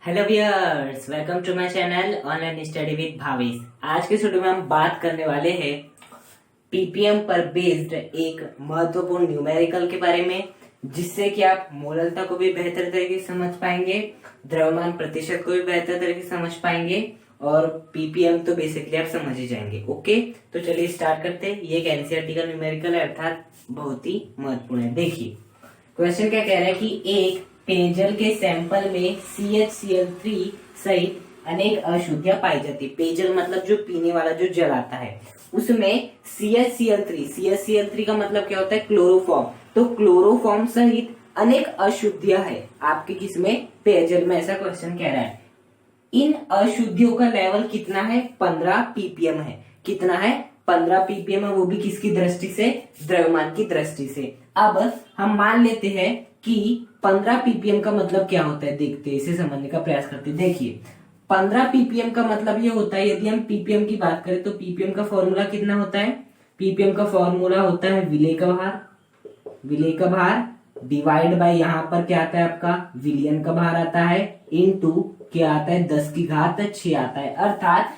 Hello viewers, welcome to my channel online study with Bhavesh. आज के video में हम बात करने वाले हैं पीपीएम पर बेस्ड एक महत्वपूर्ण न्यूमेरिकल के बारे में, जिससे कि आप मोललता को भी बेहतर तरीके से समझ पाएंगे, द्रव्यमान प्रतिशत को भी बेहतर तरीके से समझ पाएंगे और पीपीएम तो बेसिकली आप समझ ही जाएंगे। ओके, तो चलिए स्टार्ट करते हैं। ये एक एनसीईआरटी का न्यूमेरिकल है, अर्थात बहुत ही महत्वपूर्ण है। देखिए क्वेश्चन क्या कह रहा है कि एक पेयजल के सैंपल में CHCl3 सहित अनेक अशुद्धियां पाई जाती है। पेयजल मतलब जो पीने वाला जो जल आता है, उसमें CHCl3 का मतलब क्या होता है? क्लोरोफॉर्म। तो क्लोरोफॉर्म सहित अनेक अशुद्धियां है आपके किसमें? पेयजल में। ऐसा क्वेश्चन कह रहा है। इन अशुद्धियों का लेवल कितना है? 15 ppm है। कितना है? 15 ppm है, वो भी किसकी दृष्टि से? द्रव्यमान की दृष्टि से। अब हम मान लेते हैं कि 15 ppm का मतलब क्या होता है, देखते हैं, इसे समझने का प्रयास करते हैं। देखिए 15 ppm का मतलब ये होता है, यदि हम ppm की बात करें तो ppm का फॉर्मूला कितना होता है? ppm का फॉर्मूला होता है विलेय का भार डिवाइड बाय, यहाँ पर क्या आता है आपका? विलियन का भार आता है, इनटू क्या आता है? 10 की घात 6 आता है। अर्थात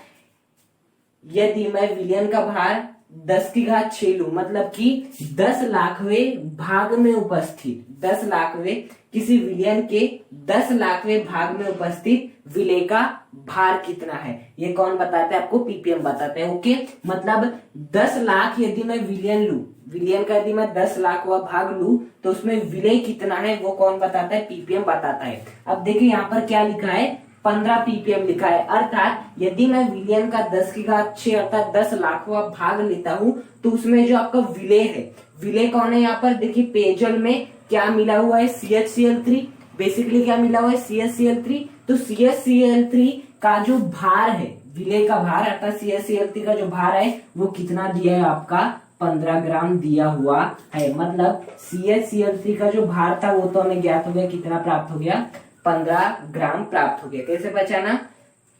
यदि मैं विलियन का भार 10 की घात 6 लू, मतलब कि 10 लाखवें भाग में उपस्थित, 10 लाखवें किसी विलियन के 10 लाखवें भाग में उपस्थित विलेय का भार कितना है, ये कौन बताता है आपको? पीपीएम बताते हैं। ओके, मतलब 10 लाख यदि मैं विलियन लू, विलियन का यदि मैं 10 लाख वा भाग लू, तो उसमें विलेय कितना है वो कौन बताता है? पीपीएम बताता है। अब देखिए यहाँ पर क्या लिखा है? 15 ppm लिखा है। अर्थात यदि मैं विलियन का 10 की घात 6 अर्थात 10 लाखवां भाग लेता हूं, तो उसमें जो आपका विलेय है, विलेय कौन है यहाँ पर? देखिए पेयजल में क्या मिला हुआ है? CHCl3। बेसिकली क्या मिला हुआ है? CHCl3। तो CHCl3 का जो भार है, विलेय का भार अर्थात CHCl3 का जो भार है वो कितना दिया है आपका? 15 ग्राम दिया हुआ है। मतलब CHCl3 का जो भार था वो तो हमें ज्ञात हो गया, कितना प्राप्त हो गया? 15 ग्राम प्राप्त हो गया। कैसे पहचाना?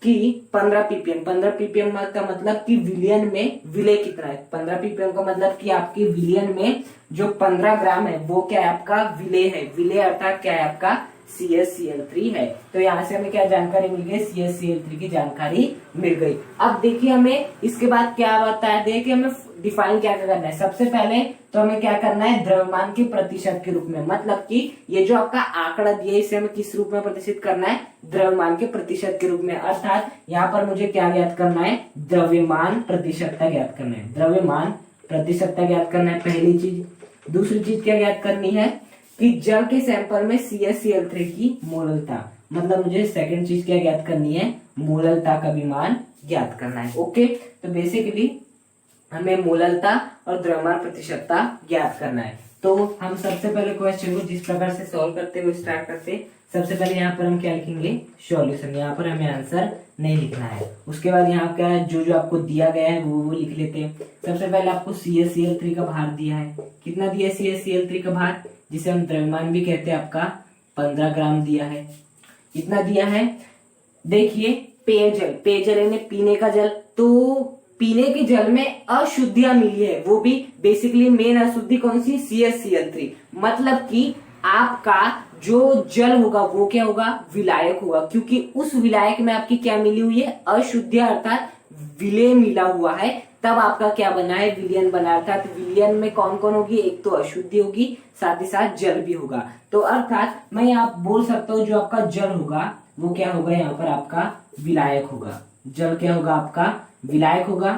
कि 15 ppm, 15 ppm का मतलब कि विलियन में विलेय कितना है? 15 ppm का मतलब कि आपके विलियन में जो 15 ग्राम है वो क्या है? आपका विलेय है। विलेय अर्थात क्या है आपका? CHCl3 है। तो यहाँ से हमें क्या जानकारी मिल गई? CHCl3 की जानकारी मिल गई। अब देखिए हमें इसके बाद क्या बताया, देखिए हमें डिफाइन क्या करना है। सबसे पहले तो हमें क्या करना है? द्रव्यमान के प्रतिशत के रूप में, मतलब कि ये जो आपका आंकड़ा दिया है इसे हमें किस रूप में प्रतिशत करना है? द्रव्यमान के प्रतिशत के रूप में। अर्थात यहाँ पर मुझे क्या ज्ञात करना है? द्रव्यमान प्रतिशतता ज्ञात करना है। द्रव्यमान प्रतिशतता ज्ञात करना है, पहली चीज। दूसरी चीज क्या ज्ञात करनी है? कि जल के सैंपल में CHCl3 की मोललता, मतलब मुझे सेकंड चीज क्या ज्ञात करनी है? मोललता का भी मान ज्ञात करना है। ओके, तो बेसिकली हमें मोललता और द्रव्यमान प्रतिशतता ज्ञात करना है। तो हम सबसे पहले क्वेश्चन को जिस प्रकार से सॉल्व करते हुए स्टार्ट करते, सबसे पहले यहाँ पर हम क्या लिखेंगे? सॉल्यूशन। यहाँ पर हमें आंसर नहीं लिखना है। उसके बाद यहाँ क्या है? जो जो आपको दिया गया है वो लिख लेते हैं। सबसे पहले आपको CHCl3 का भार दिया है। कितना दिया है CHCl3 का भार, जिसे हम द्रव्यमान भी कहते हैं, आपका 15 ग्राम दिया है। इतना दिया है। देखिए पेयजल यानी पीने का जल, तो पीने के जल में अशुद्धियां मिली है, वो भी बेसिकली मेन अशुद्धि कौन सी? CHCl3। मतलब कि आपका जो जल होगा वो क्या होगा? विलायक होगा, क्योंकि उस विलायक में आपकी क्या मिली हुई है? अशुद्धियां अर्थात विलेय मिला हुआ है, तब आपका क्या बना है? विलियन बना। अर्थात विलियन में कौन कौन होगी? एक तो अशुद्धि होगी, साथ ही साथ जल भी होगा। तो अर्थात मैं यहाँ बोल सकता हूँ जो आपका जल होगा वो क्या होगा? यहाँ पर आपका विलायक होगा। जल क्या होगा? आपका विलायक होगा।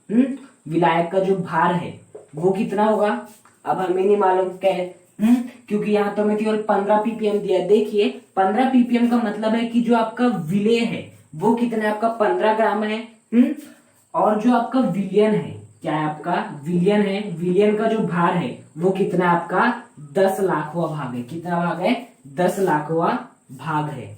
विलायक का जो भार है वो कितना होगा? अब हमें नहीं मालूम क्या है, क्योंकि यहाँ तो हमें केवल 15 ppm दिया। देखिए 15 ppm का मतलब है कि जो आपका विलेय है वो कितना है? आपका 15 ग्राम है। और जो आपका विलियन है, क्या है आपका? विलियन है। विलियन का जो भार है वो कितना है आपका? 10 लाखवां भाग है। कितना भाग है? 10 लाखवां भाग है।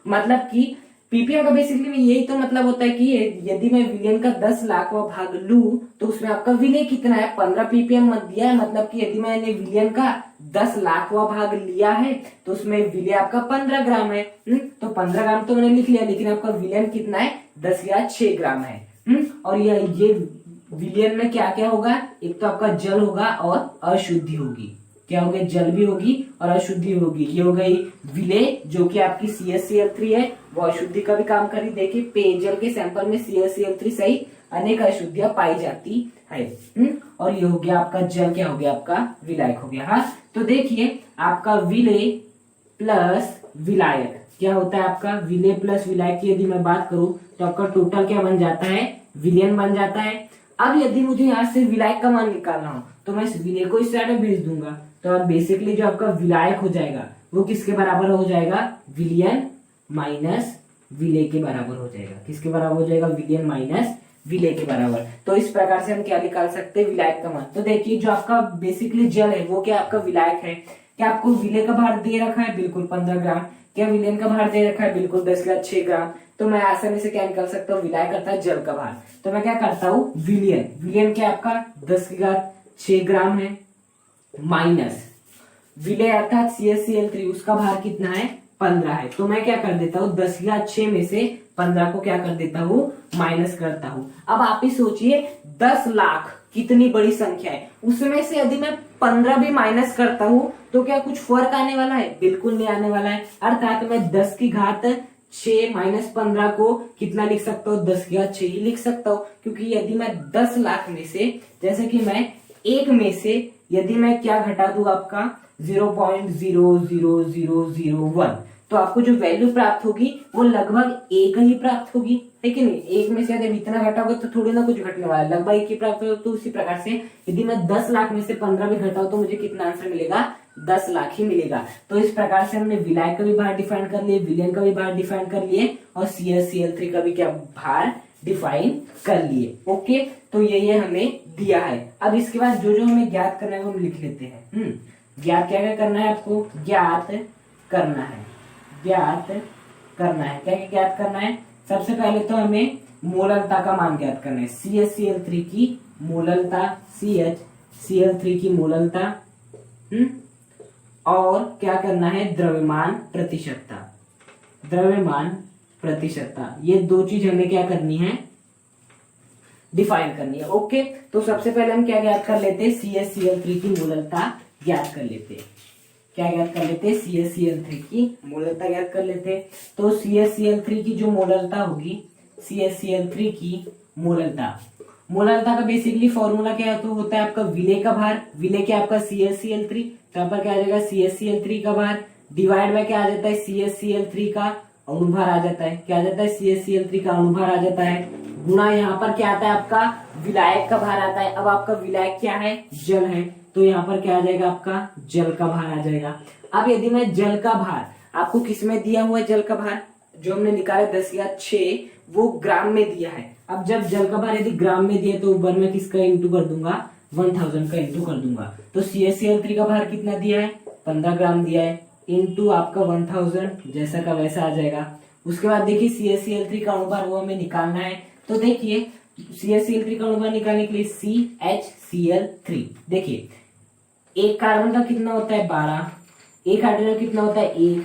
मतलब कि पीपीएम का बेसिकली में यही तो मतलब होता है कि यदि मैं विलियन का 10 लाखवां भाग लू, तो उसमें आपका विलेय कितना है? 15 ppm मत दिया है। मतलब कि यदि मैंने विलियन का 10 लाखवां भाग लिया है तो उसमें विलेय आपका 15 ग्राम है। तो 15 ग्राम तो मैंने लिख लिया, लेकिन आपका विलियन कितना है? 10 या 6 ग्राम है। और ये विलियन में क्या क्या होगा? एक तो आपका जल होगा और अशुद्धि होगी। क्या हो गया, जल भी होगी और अशुद्धि होगी। ये हो गई विलेय, जो कि आपकी CaCl3 है, वो अशुद्धि का भी काम करी। देखिए पेयजल के सैंपल में CaCl3 सही अनेक अशुद्धियां पाई जाती है। और ये हो गया आपका जल, क्या हो गया आपका, विलायक हो गया। हाँ, तो देखिए आपका विलेय प्लस विलायक क्या होता है, आपका विलेय प्लस विलायक की यदि मैं बात करूं तो आपका टोटल क्या बन जाता है, विलयन बन जाता है। अब यदि मुझे यहाँ से विलायक का मान निकालना हो तो मैं इस विलेय को इस साइड में भेज दूंगा, तो अब बेसिकली जो आपका विलायक हो जाएगा वो किसके बराबर हो जाएगा, विलयन माइनस विलेय के बराबर हो जाएगा। किसके बराबर हो जाएगा, विलयन माइनस विलेय के बराबर। तो इस प्रकार से हम क्या निकाल सकते हैं, विलायक का मान। तो देखिए जो आपका बेसिकली जल है वो क्या आपका विलायक है। क्या आपको विलेय का भार दे रखा है, बिल्कुल 15 ग्राम। क्या विलयन का भार दे रखा है, बिल्कुल 10/6 ग्राम। तो मैं आसानी से क्या निकाल सकता हूँ, विलायक करता है जल का भार। तो मैं क्या करता हूँ, विलयन, विलयन क्या आपका 10/6 ग्राम है, माइनस विलेय अर्थात CaCl3 उसका भार कितना है, 15 है। तो मैं क्या कर देता हूँ, 10/6 में से 15 को क्या कर देता हूँ, माइनस करता हूँ। अब आप ही सोचिए 10 लाख कितनी बड़ी संख्या है, उसमें से यदि मैं 15 भी माइनस करता हूँ तो क्या कुछ फर्क आने वाला है, बिल्कुल नहीं आने वाला है। अर्थात मैं 10/6 माइनस 15 को कितना लिख सकता हूँ, 10/6 ही लिख सकता हूँ। क्योंकि यदि मैं 10 लाख में से, जैसे कि मैं एक में से यदि मैं क्या घटा दूं आपका 0.00001, तो आपको जो वैल्यू प्राप्त होगी वो लगभग एक ही प्राप्त होगी, है कि नहीं। एक में से यदि इतना घटाओगे तो थोड़ी ना कुछ घटने वाला है, लगभग एक ही प्राप्त होगा। तो उसी प्रकार से यदि मैं 10 लाख में से 15 भी घटाऊं तो मुझे कितना आंसर मिलेगा, 10 लाख ही मिलेगा। तो इस प्रकार से हमने विलायक का भी भार डिफाइन कर लिए, विलयन का भी भार डिफाइन कर लिए और CaCl3 का भी क्या भार डिफाइन कर लिए। ओके, तो ये हमें दिया है। अब इसके बाद जो जो हमें ज्ञात करना है वो हम लिख लेते हैं। ज्ञात क्या क्या करना है आपको, ज्ञात करना है, ज्ञात करना है, क्या क्या ज्ञात करना है। सबसे पहले तो हमें मोललता का मान ज्ञात करना है, CaCl3 की मोललता, CaCl3 की मोललता। और क्या करना है, द्रव्यमान प्रतिशतता, द्रव्यमान प्रतिशतता। ये दो चीज हमें क्या करनी है, डिफाइन करनी है। ओके, तो सबसे पहले हम क्या ज्ञात कर लेते हैं, CaCl3 की मोललता ज्ञात कर लेते हैं। क्या ज्ञात कर लेते हैं, CaCl3 की मोललता ज्ञात कर लेते हैं। तो CaCl3 की जो मोललता होगी, CaCl3 की मोललता, मोललता का बेसिकली फॉर्मूला क्या है, तो होता है आपका विलेय का भार। विलेय क्या आपका CaCl3, तो यहाँ पर क्या आ जाएगा CaCl3 का भार डिवाइड में क्या आ जाता है, CaCl3 का अणुभार आ जाता है। क्या आ जाता है, CaCl3 का अणुभार आ जाता है, गुणा यहाँ पर क्या आता है आपका विलायक का भार आता है। अब आपका विलायक क्या है, जल है, तो यहाँ पर क्या आ जाएगा आपका जल का भार आ जाएगा। अब यदि मैं जल का भार, आपको किसमें दिया हुआ है जल का भार, जो हमने निकाला 10/6 वो ग्राम में दिया है। अब जब जल का भार यदि ग्राम में दिया तो ऊपर में किसका इंटू कर दूंगा, 1000 का इंटू कर दूंगा। तो CaCl3 का भार कितना दिया है, 15 ग्राम दिया है, इंटू आपका 1000, जैसा का वैसा आ जाएगा। उसके बाद देखिए CaCl3 का अणुभार वो हमें निकालना है। तो देखिए CaCl3 का अणुभार निकालने के लिए CHCl3, देखिए एक कार्बन का कितना होता है 12, एक हाइड्रोजन कितना होता है 1,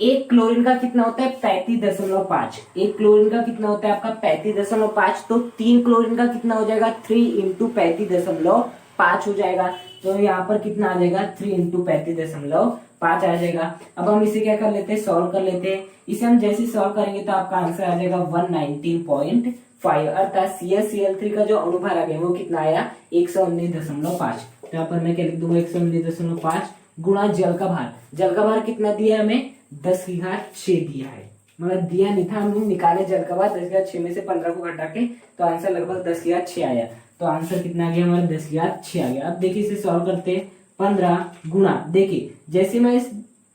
एक क्लोरीन का कितना होता है 35.5, एक क्लोरीन का कितना होता है आपका 35.5, तो 3 क्लोरीन का कितना हो जाएगा 3 × 35.5 हो जाएगा। तो यहाँ पर कितना आ जाएगा 3 × 35.5 आ जाएगा। अब हम इसे क्या कर लेते हैं, सॉल्व कर लेते हैं। इसे हम जैसे सॉल्व करेंगे तो आपका आंसर आ जाएगा 119.5, अर्थात CaCl3 का जो अणुभार आ गया वो कितना आया 119.5। तो यहाँ पर मैं क्या लिख दूंगा 119.5 गुणा जल का भार। जल का भार कितना दिया है हमें 10/6 दिया है, मतलब दिया नहीं था, हम निकाले जल का भार 10/6 में से 15 को घटा के, तो आंसर लगभग 10/6 आया। तो आंसर कितना आ गया हमारा 10/6 आ गया। अब देखिए इसे सॉल्व करते हैं, 15 गुणा, देखिए जैसे मैं इस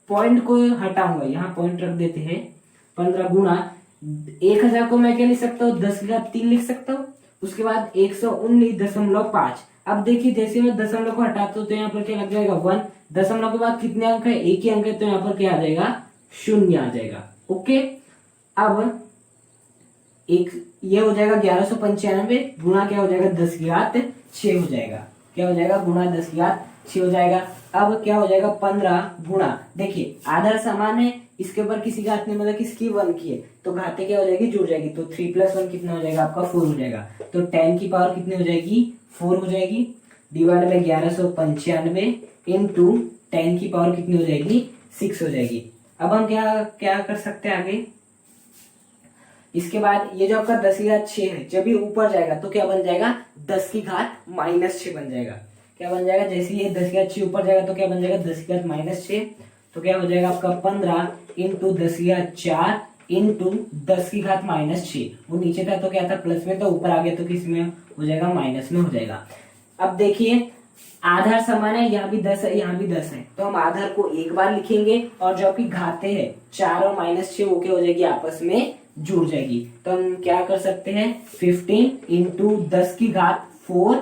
पॉइंट को हटाऊंगा, यहाँ पॉइंट रख देते हैं, 15 गुणा 1000 को मैं क्या लिख सकता हूँ 10/3 लिख सकता हूँ। उसके बाद 119.5। अब देखिए जैसे मैं दशमलव को हटाता हूँ तो यहाँ पर क्या लग जाएगा 1, दशमलव के बाद कितने अंक है, एक ही अंक है, तो यहाँ पर क्या आ जाएगा 0 आ जाएगा। ओके, अब एक ये हो जाएगा 1195 गुणा क्या हो जाएगा 10/6 हो जाएगा। क्या हो जाएगा गुणा 10/6 हो जाएगा। अब क्या हो जाएगा 15 गुणा, देखिए आधार समान है, इसके ऊपर किसी घात नहीं, मतलब किसकी 1 की है, तो घाते क्या हो जाएगी जुड़ जाएगी, तो 3 + 1 कितना हो जाएगा आपका 4 हो जाएगा। तो 10 की पावर कितनी हो जाएगी 4 हो जाएगी, डिवाइड में 1195 इंटू 10 की पावर कितनी हो जाएगी 6 हो जाएगी। अब हम क्या क्या कर सकते हैं आगे, इसके बाद ये जो आपका 10 की घात 6 है, जब ये ऊपर जाएगा तो क्या बन जाएगा 10 की घात -6 बन जाएगा। क्या बन जाएगा, जैसे ये 10 की घात 6 ऊपर जाएगा तो क्या बन जाएगा 10 की घात -6, तो क्या हो जाएगा आपका 15 इंटू 10 की घात 4 इंटू 10 की घात -6। वो नीचे था तो क्या था प्लस में, तो ऊपर आ गया तो किस में हो जाएगा माइनस में हो जाएगा। अब देखिए आधार समान है, यहाँ भी 10 है यहाँ भी 10 है, तो हम आधार को एक बार लिखेंगे और जो आपकी घातें है 4 और -6 वो क्या हो जाएगी आपस में जुड़ जाएगी। तो हम क्या कर सकते हैं 15 इंटू 10 की घात 4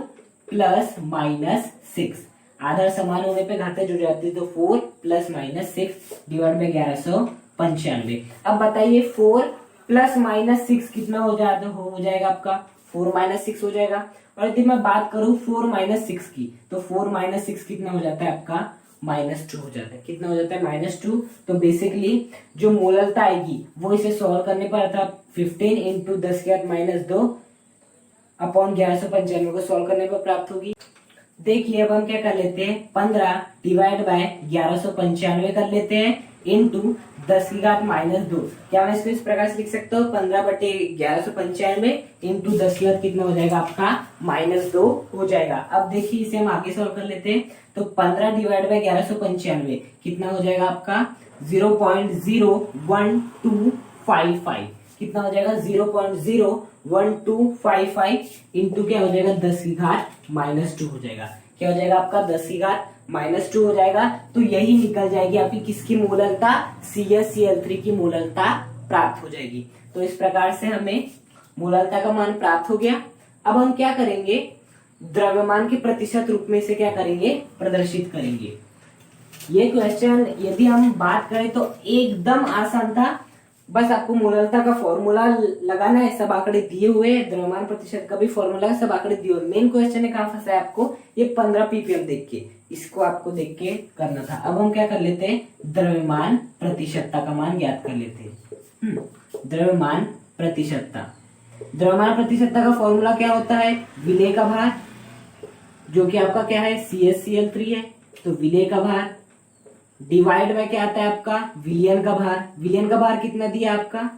प्लस -6, आधार समान होने पे घातें जुड़ जाती है तो 4 प्लस -6 डिवाइड बाई 1195। अब बताइए 4 प्लस -6 कितना हो जाएगा आपका 4 - 6 हो जाएगा। और यदि मैं बात करूं 4 - 6 की, तो 4 - 6 कितना हो जाता है आपका -2 हो जाता है। कितना हो जाता है -2। तो बेसिकली जो मोललता आएगी वो इसे सॉल्व करने पर अर्थात 15 इंटू 10 की घात -2 अपॉन 1195 को सॉल्व करने पर प्राप्त होगी। देखिए अब हम क्या कर लेते हैं 15 डिवाइड बाय 1195 कर लेते हैं इंटू 10 की घात -2। क्या मैं इसको इस प्रकार से लिख सकता हूँ 15/1195 इंटू 10 की घात कितना हो जाएगा आपका -2 हो जाएगा। अब देखिए इसे हम आगे सॉल्व कर लेते हैं, तो 15 डिवाइड बाय 1195 कितना हो जाएगा आपका 0.01255। कितना हो जाएगा 0.01255 इंटू क्या हो जाएगा 10 की घात -2 हो जाएगा। क्या हो जाएगा आपका 10 की घात -2 हो जाएगा। तो यही निकल जाएगी आपकी किसकी मोललता CaCl3 की मोललता प्राप्त हो जाएगी। तो इस प्रकार से हमें मोललता का मान प्राप्त हो गया। अब हम क्या करेंगे द्रव्यमान के प्रतिशत रूप में से क्या करेंगे प्रदर्शित करेंगे। ये क्वेश्चन यदि हम बात करें तो एकदम आसान था, बस आपको मोललता का फॉर्मूला लगाना है, सब आंकड़े दिए हुए हैं, द्रव्यमान प्रतिशत का भी फॉर्मूला है, सब आंकड़े दिए हुए। मेन क्वेश्चन है कहाँ फंसा है आपको, ये 15 ppm देख के, इसको आपको देख के करना था। अब हम क्या कर लेते हैं द्रव्यमान प्रतिशतता का मान ज्ञात कर लेते हैं। द्रव्यमान प्रतिशतता, द्रव्यमान प्रतिशतता का फॉर्मूला क्या होता है विलेय का भार, जो कि आपका क्या है CaCl3 है, तो विलेय का भार डिवाइड बाय क्या आता है आपका विलयन का भार। विलयन का भार कितना दिया आपका,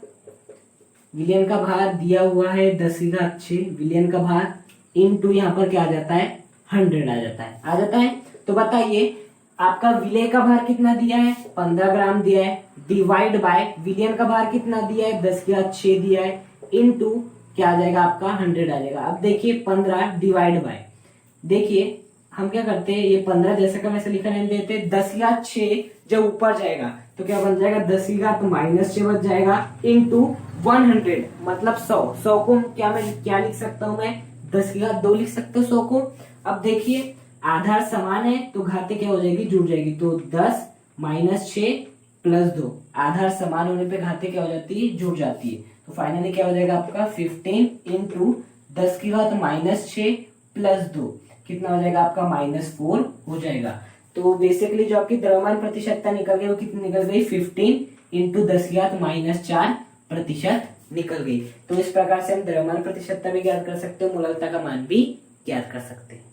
विलयन का भार दिया हुआ है 10 की घात 6 विलयन का भार इंटू यहाँ पर क्या आ जाता है 100 आ जाता है। तो बताइए आपका विलेय का भार कितना दिया है 15 ग्राम दिया है, डिवाइड बाय विलयन का भार कितना दिया है 10 की घात 6 दिया है, इंटू क्या आ जाएगा आपका 100 आ जाएगा। अब देखिए 15 डिवाइड बाय, देखिए हम क्या करते हैं ये 15 जैसे का वैसे लिखा नहीं देते, 10 की घात 6 जब ऊपर जाएगा तो क्या बन जाएगा 10 की घात -6 बच जाएगा इंटू 100 मतलब 100 को क्या लिख सकता हूं मैं 10 की घात 2 लिख सकता हूँ 100 को। अब देखिए आधार समान है तो घातें क्या हो जाएगी जुड़ जाएगी, तो 10 -6 + 2 आधार समान होने पे घातें क्या हो जाती है जुड़ जाती है। तो फाइनली क्या हो जाएगा आपका 15 इंटू 10 की घात -6 + 2 कितना हो जाएगा आपका -4 हो जाएगा। तो बेसिकली जो आपकी द्रव्यमान प्रतिशतता निकल गई वो कितनी निकल गई 15 इंटू 10 की घात -4% निकल गई। तो इस प्रकार से हम द्रव्यमान प्रतिशतता भी ज्ञात कर सकते हो, मोललता का मान भी ज्ञात कर सकते हैं।